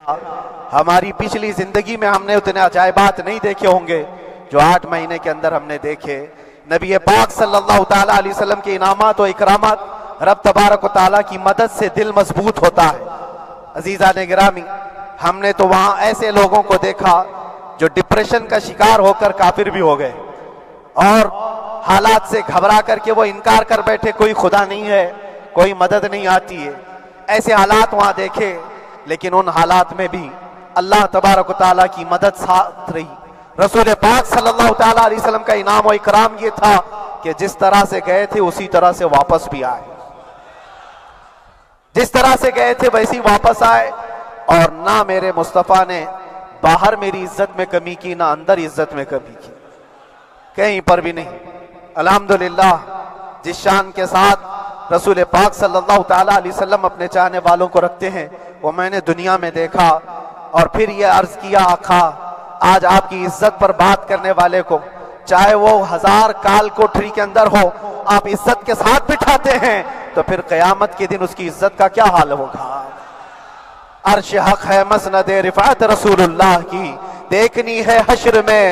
ہماری پچھلی زندگی میں ہم نے اتنے عجائبات نہیں دیکھے ہوں گے جو 8 مہینے کے اندر ہم نے دیکھے۔ نبی پاک صلی اللہ تعالیٰ علیہ وسلم کے انعامات و اکرامات، رب تبارک و تعالیٰ کی مدد سے دل مضبوط ہوتا ہے۔ عزیزان گرامی، ہم نے تو وہاں ایسے لوگوں کو دیکھا جو ڈپریشن کا شکار ہو کر کافر بھی ہو گئے، اور حالات سے گھبرا کر کے وہ انکار کر بیٹھے، کوئی خدا نہیں ہے، کوئی مدد نہیں آتی ہے۔ ایسے حالات وہاں دیکھے، لیکن ان حالات میں بھی اللہ تبارک و تعالیٰ کی مدد ساتھ رہی۔ رسول پاک صلی اللہ تعالیٰ علیہ وسلم کا انعام و اکرام یہ تھا کہ جس طرح سے گئے تھے اسی طرح سے واپس بھی آئے، جس طرح سے گئے تھے ویسی واپس آئے، اور نہ میرے مصطفیٰ نے باہر میری عزت میں کمی کی، نہ اندر عزت میں کمی کی، کہیں پر بھی نہیں۔ الحمدللہ، جس شان کے ساتھ رسول پاک صلی اللہ تعالیٰ علیہ وسلم اپنے چاہنے والوں کو رکھتے ہیں، وہ میں نے دنیا میں دیکھا، اور پھر یہ عرض کیا، آقا آج آپ کی عزت پر بات کرنے والے کو چاہے وہ 1000 کال کوٹری کے اندر ہو، آپ عزت کے ساتھ بٹھاتے ہیں، تو پھر قیامت کے دن اس کی عزت کا کیا حال ہوگا؟ عرش حق ہے مسند رفعت رسول اللہ کی، دیکھنی ہے حشر میں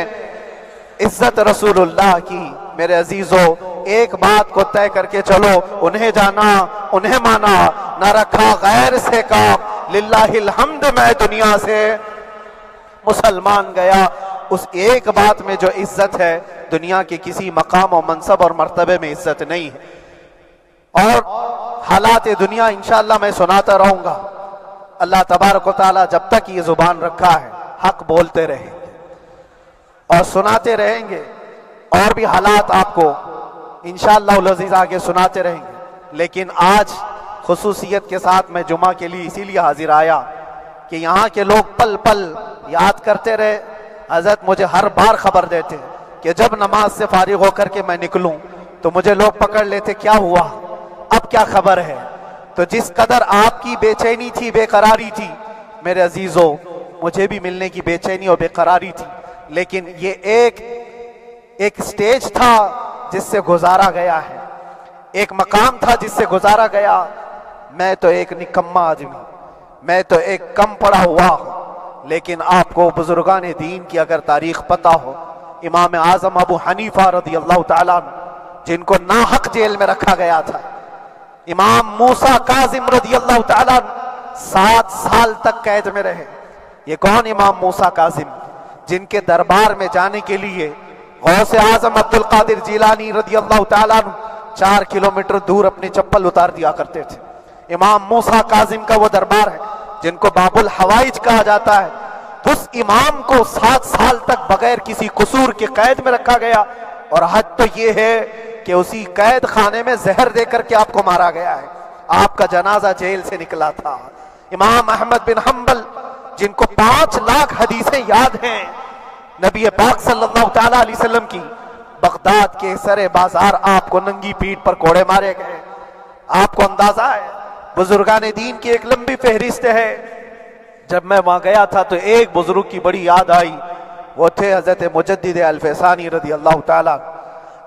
عزت رسول اللہ کی۔ میرے عزیزو، ایک بات کو طے کر کے چلو، انہیں جانا انہیں مانا، نہ رکھا غیر سے کام، للہ الحمد میں دنیا سے مسلمان گیا۔ اس ایک بات میں جو عزت ہے، دنیا کے کسی مقام و منصب اور مرتبے میں عزت نہیں ہے۔ اور حالات دنیا انشاءاللہ میں سناتا رہوں گا۔ اللہ تبارک و تعالیٰ جب تک یہ زبان رکھا ہے، حق بولتے رہیں گے اور سناتے رہیں گے، اور بھی حالات آپ کو انشاءاللہ العزیز آگے سناتے رہیں گے۔ لیکن آج خصوصیت کے ساتھ میں جمعہ کے لیے اسی لیے حاضر آیا کہ یہاں کے لوگ پل پل یاد کرتے رہے۔ حضرت مجھے ہر بار خبر دیتے کہ جب نماز سے فارغ ہو کر کے میں نکلوں تو مجھے لوگ پکڑ لیتے، کیا ہوا، اب کیا خبر ہے؟ تو جس قدر آپ کی بے چینی تھی، بے قراری تھی، میرے عزیزو، مجھے بھی ملنے کی بے چینی اور بے قراری تھی، لیکن یہ ایک سٹیج تھا جس سے گزارا گیا ہے، ایک مقام تھا جس سے گزارا گیا۔ میں تو ایک نکما آدمی، میں تو ایک کم پڑا ہوا ہوں، لیکن آپ کو بزرگان دین کی اگر تاریخ پتہ ہو، امام اعظم ابو حنیفہ رضی اللہ تعالیٰ عنہ جن کو ناحق جیل میں رکھا گیا تھا، امام موسیٰ کاظم رضی اللہ تعالیٰ عنہ 7 سال تک قید میں رہے۔ یہ کون امام موسیٰ کاظم؟ جن کے دربار میں جانے کے لیے غوث اعظم عبد القادر جیلانی رضی اللہ تعالیٰ عنہ 4 کلومیٹر دور اپنی چپل اتار دیا کرتے تھے۔ امام موسیٰ کاظم کا وہ دربار ہے جن کو باب الحوائج کہا جاتا ہے۔ اس امام کو 7 سال تک بغیر کسی قصور کے قید میں رکھا گیا، اور حد تو یہ ہے کہ اسی قید خانے میں زہر دے کر کے آپ کو مارا گیا ہے۔ آپ کا جنازہ جیل سے نکلا تھا۔ امام احمد بن حنبل جن کو 5 لاکھ حدیثیں یاد ہیں نبی پاک صلی اللہ تعالیٰ علیہ وسلم کی، بغداد کے سرے بازار آپ کو ننگی پیٹھ پر کوڑے مارے گئے۔ آپ کو اندازہ ہے، بزرگان دین کی ایک لمبی فہرست ہے۔ جب میں وہاں گیا تھا تو ایک بزرگ کی بڑی یاد آئی، وہ تھے حضرت مجدد الفیسانی رضی اللہ تعالیٰ۔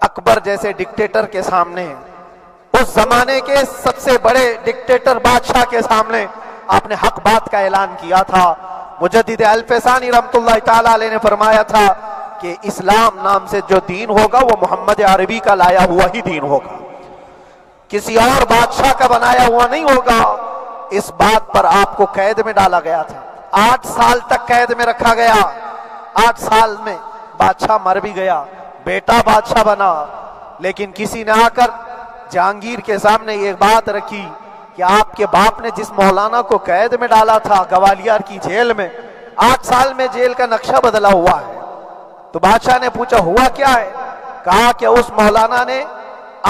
اکبر جیسے ڈکٹیٹر کے سامنے، اس زمانے کے سب سے بڑے ڈکٹیٹر بادشاہ کے سامنے آپ نے حق بات کا اعلان کیا تھا۔ مجدد الفیسانی رحمۃ اللہ تعالیٰ علیہ نے فرمایا تھا کہ اسلام نام سے جو دین ہوگا وہ محمد عربی کا لایا ہوا ہی دین ہوگا، کسی اور بادشاہ کا بنایا ہوا نہیں ہوگا۔ اس بات پر آپ کو قید میں ڈالا گیا تھا، 8 سال تک قید میں رکھا گیا۔ 8 سال میں بادشاہ مر بھی گیا، بیٹا بادشاہ بنا، لیکن کسی نے آ کر جہانگیر کے سامنے یہ بات رکھی کہ آپ کے باپ نے جس مولانا کو قید میں ڈالا تھا گوالیار کی جیل میں، 8 سال میں جیل کا نقشہ بدلا ہوا ہے۔ تو بادشاہ نے پوچھا ہوا کیا ہے؟ کہا کہ اس مولانا نے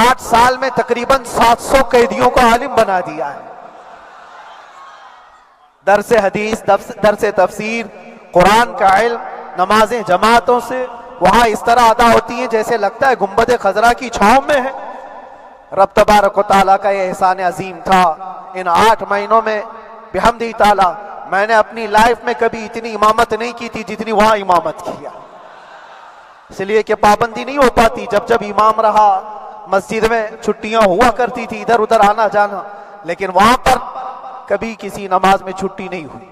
8 سال میں تقریباً 700 قیدیوں کو عالم بنا دیا ہے۔ درس حدیث، درس تفسیر، قرآن کا علم، نمازیں جماعتوں سے وہاں اس طرح ادا ہوتی ہیں جیسے لگتا ہے گنبد خضرا کی چھاؤں میں ہے۔ رب تبارک و تعالیٰ کا یہ احسان عظیم تھا۔ ان 8 مہینوں میں بحمدہ تعالیٰ میں نے اپنی لائف میں کبھی اتنی امامت نہیں کی تھی جتنی وہاں امامت کیا، اس لیے کہ پابندی نہیں ہو پاتی۔ جب جب امام رہا، مسجد میں چھٹیاں ہوا کرتی تھی، ادھر ادھر آنا جانا، لیکن وہاں پر کبھی کسی نماز میں چھٹی نہیں ہوئی۔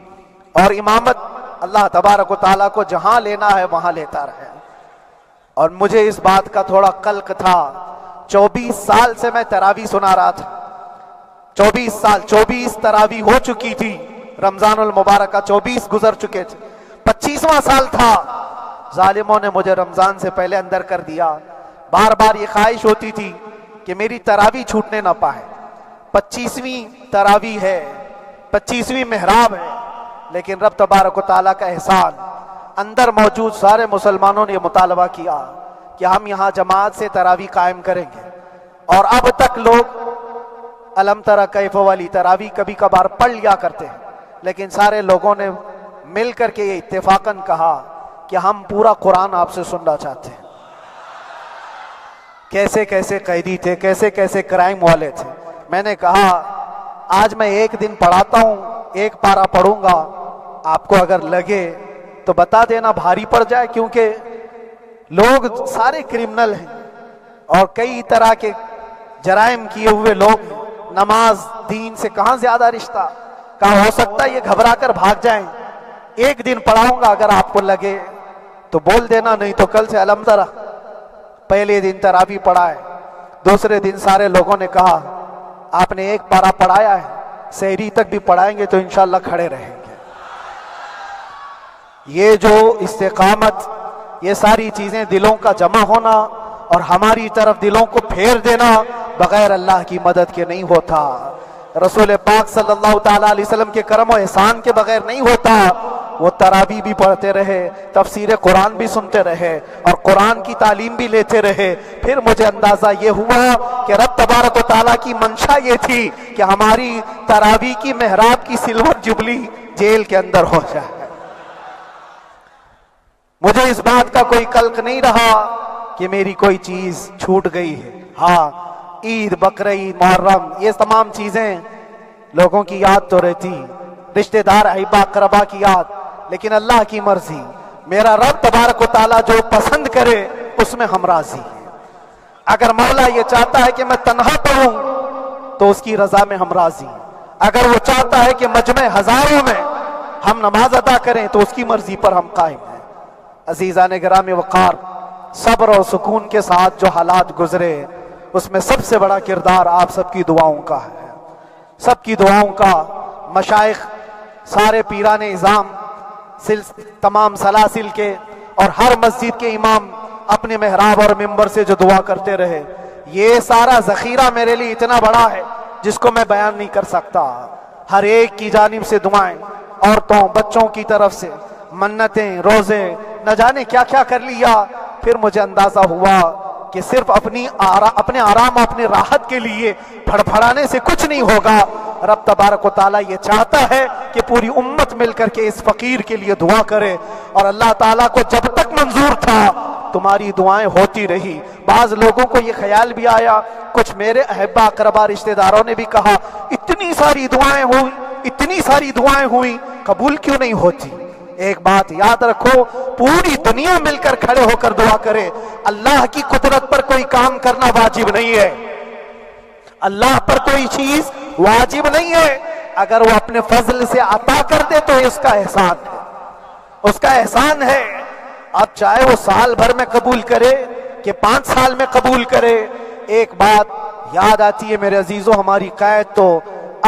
اور امامت اللہ تبارک و تعالیٰ کو جہاں لینا ہے وہاں لیتا رہے. اور مجھے اس بات کا تھوڑا قلق تھا، 24 سال سے میں تراویح سنا رہا تھا، 24 تراویح ہو چکی تھی، رمضان المبارک کا 24 گزر چکے تھے، 25واں سال تھا. ظالموں نے مجھے رمضان سے پہلے اندر کر دیا. بار بار یہ خواہش ہوتی تھی کہ میری تراویح چھوٹنے نہ پائے. 25ویں تراویح ہے، 25ویں محراب ہے، لیکن رب تبارک و تعالیٰ کا احسان، اندر موجود سارے مسلمانوں نے یہ مطالبہ کیا کہ ہم یہاں جماعت سے تراویح قائم کریں گے. اور اب تک لوگ الم تری کیف والی تراویح کبھی کبھار پڑھ لیا کرتے ہیں، لیکن سارے لوگوں نے مل کر کے یہ اتفاقاً کہا کہ ہم پورا قرآن آپ سے سننا چاہتے ہیں. کیسے کیسے قیدی تھے، کیسے کیسے کرائم والے تھے. میں نے کہا آج میں ایک دن پڑھاتا ہوں، ایک پارہ پڑھوں گا، آپ کو اگر لگے تو بتا دینا، بھاری پڑ جائے، کیونکہ لوگ سارے کرمنل ہیں اور کئی طرح کے جرائم کیے ہوئے لوگ ہیں. نماز دین سے کہاں زیادہ رشتہ. کہا ہو سکتا ہے یہ گھبرا کر بھاگ جائیں. ایک دن پڑھاؤں گا، اگر آپ کو لگے تو بول دینا، نہیں تو کل سے الحمد للہ. پہلے دن تراویح پڑھائے، دوسرے دن سارے لوگوں نے کہا آپ نے ایک پارہ پڑھایا ہے، سحری تک بھی پڑھائیں گے تو انشاءاللہ کھڑے رہیں گے. یہ جو استقامت، یہ ساری چیزیں دلوں کا جمع ہونا اور ہماری طرف دلوں کو پھیر دینا بغیر اللہ کی مدد کے نہیں ہوتا. رسول پاک صلی اللہ تعالیٰ علیہ وسلم کے کرم و احسان کے بغیر نہیں ہوتا. وہ تراویح بھی پڑھتے رہے، تفسیر قرآن بھی سنتے رہے اور قرآن کی تعلیم بھی لیتے رہے. پھر مجھے اندازہ یہ ہوا کہ رب تبارک و تعالیٰ کی منشا یہ تھی کہ ہماری تراویح کی محراب کی سلور جبلی جیل کے اندر ہو جائے. مجھے اس بات کا کوئی قلق نہیں رہا کہ میری کوئی چیز چھوٹ گئی ہے. ہاں، عید، بقرعید، محرم، یہ تمام چیزیں لوگوں کی یاد تو رہتی، رشتہ دار، احباب، اقربا کی یاد، لیکن اللہ کی مرضی. میرا رب تبارک و تعالیٰ جو پسند کرے اس میں ہم راضی ہیں. اگر مولا یہ چاہتا ہے کہ میں تنہا پڑھوں تو اس کی رضا میں ہم راضی ہیں. اگر وہ چاہتا ہے کہ مجمع ہزاروں میں ہم نماز ادا کریں تو اس کی مرضی پر ہم قائم ہیں. عزیزان گرامی وقار، صبر اور سکون کے ساتھ جو حالات گزرے اس میں سب سے بڑا کردار آپ سب کی دعاؤں کا ہے. سب کی دعاؤں کا. مشائخ، سارے پیران اعظام، تمام سلاسل کے اور ہر مسجد کے امام اپنے محراب اور ممبر سے جو دعا کرتے رہے، یہ سارا ذخیرہ میرے لیے اتنا بڑا ہے جس کو میں بیان نہیں کر سکتا. ہر ایک کی جانب سے دعائیں، عورتوں بچوں کی طرف سے منتیں، روزے، نہ جانے کیا کیا کر لیا. پھر مجھے اندازہ ہوا کہ صرف اپنے آرام اور اپنی راحت کے لیے پھڑپھڑانے سے کچھ نہیں ہوگا. رب تبارک و تعالیٰ یہ چاہتا ہے کہ پوری امت مل کر کے اس فقیر کے لیے دعا کرے. اور اللہ تعالیٰ کو جب تک منظور تھا تمہاری دعائیں ہوتی رہی. بعض لوگوں کو یہ خیال بھی آیا، کچھ میرے احبا اقربا رشتہ داروں نے بھی کہا اتنی ساری دعائیں ہوئی قبول کیوں نہیں ہوتی. ایک بات یاد رکھو، پوری دنیا مل کر کھڑے ہو کر دعا کرے. اللہ کی قدرت پر کوئی کام کرنا واجب نہیں ہے، اللہ پر کوئی چیز واجب نہیں ہے. اگر وہ اپنے فضل سے عطا کر دے تو اس کا احسان ہے، اس کا احسان ہے. اب چاہے وہ سال بھر میں قبول کرے کہ 5 سال میں قبول کرے. ایک بات یاد آتی ہے میرے عزیزو، ہماری قید تو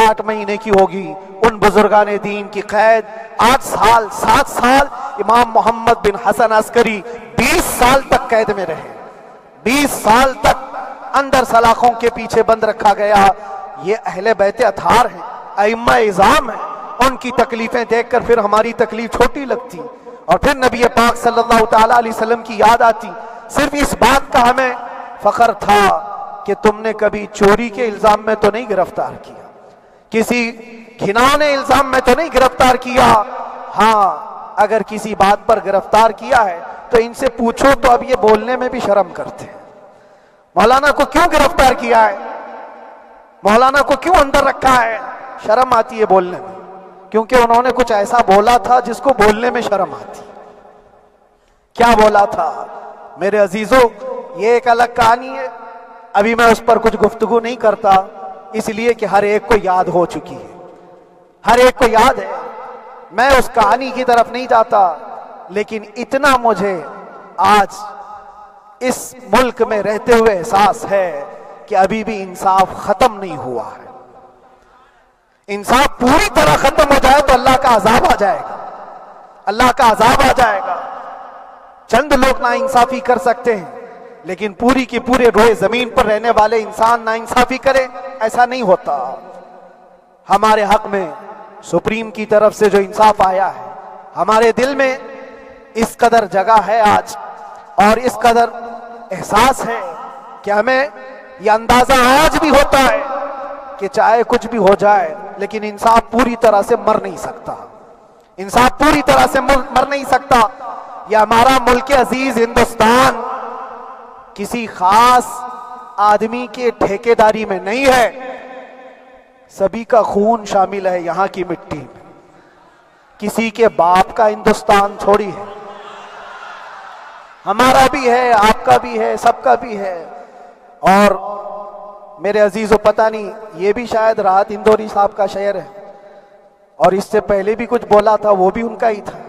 8 مہینے کی ہوگی. ان بزرگان دین کی قید 8 سال 7 سال. امام محمد بن حسن عسکری 20 سال تک قید میں رہے، 20 سال تک اندر سلاخوں کے پیچھے بند رکھا گیا. یہ اہل بیت اطہار ہیں، ائمہ اعظام ہیں. ان کی تکلیفیں دیکھ کر پھر ہماری تکلیف چھوٹی لگتی اور پھر نبی پاک صلی اللہ تعالیٰ علیہ وسلم کی یاد آتی. صرف اس بات کا ہمیں فخر تھا کہ تم نے کبھی چوری کے الزام میں تو نہیں گرفتار کیا، کسی گھنانے الزام میں تو نہیں گرفتار کیا. ہاں، اگر کسی بات پر گرفتار کیا ہے تو ان سے پوچھو تو اب یہ بولنے میں بھی شرم کرتے ہیں. مولانا کو کیوں گرفتار کیا ہے، مولانا کو کیوں اندر رکھا ہے؟ شرم آتی ہے بولنے میں، کیونکہ انہوں نے کچھ ایسا بولا تھا جس کو بولنے میں شرم آتی. کیا بولا تھا میرے عزیزو؟ یہ ایک الگ کہانی ہے. ابھی میں اس پر کچھ گفتگو نہیں کرتا، اس لیے کہ ہر ایک کو یاد ہو چکی ہے، ہر ایک کو یاد ہے. میں اس کہانی کی طرف نہیں جاتا، لیکن اتنا مجھے آج اس ملک میں رہتے ہوئے احساس ہے کہ ابھی بھی انصاف ختم نہیں ہوا ہے۔ انصاف پوری طرح ختم ہو جائے تو اللہ کا عذاب آ جائے گا، اللہ کا عذاب آ جائے گا۔ چند لوگ نا انصافی کر سکتے ہیں، لیکن پوری کی پورے روئے زمین پر رہنے والے انسان نا انصافی کرے، ایسا نہیں ہوتا۔ ہمارے حق میں سپریم کی طرف سے جو انصاف آیا ہے، ہمارے دل میں اس قدر جگہ ہے آج، اور اس قدر احساس ہے کہ ہمیں یہ اندازہ آج بھی ہوتا ہے کہ چاہے کچھ بھی ہو جائے لیکن انصاف پوری طرح سے مر نہیں سکتا، انصاف پوری طرح سے مر نہیں سکتا۔ یہ ہمارا ملک عزیز ہندوستان کسی خاص آدمی کے ٹھیکیداری میں نہیں ہے، سبھی کا خون شامل ہے یہاں کی مٹی میں، کسی کے باپ کا ہندوستان تھوڑی ہے، ہمارا بھی ہے، آپ کا بھی ہے، سب کا بھی ہے۔ اور میرے عزیزو، پتہ نہیں یہ بھی شاید راحت اندوری صاحب کا شعر ہے، اور اس سے پہلے بھی کچھ بولا تھا وہ بھی ان کا ہی تھا،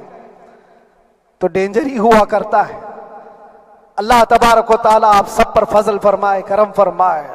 تو ڈینجر ہی ہوا کرتا ہے۔ اللہ تبارک و تعالیٰ آپ سب پر فضل فرمائے، کرم فرمائے۔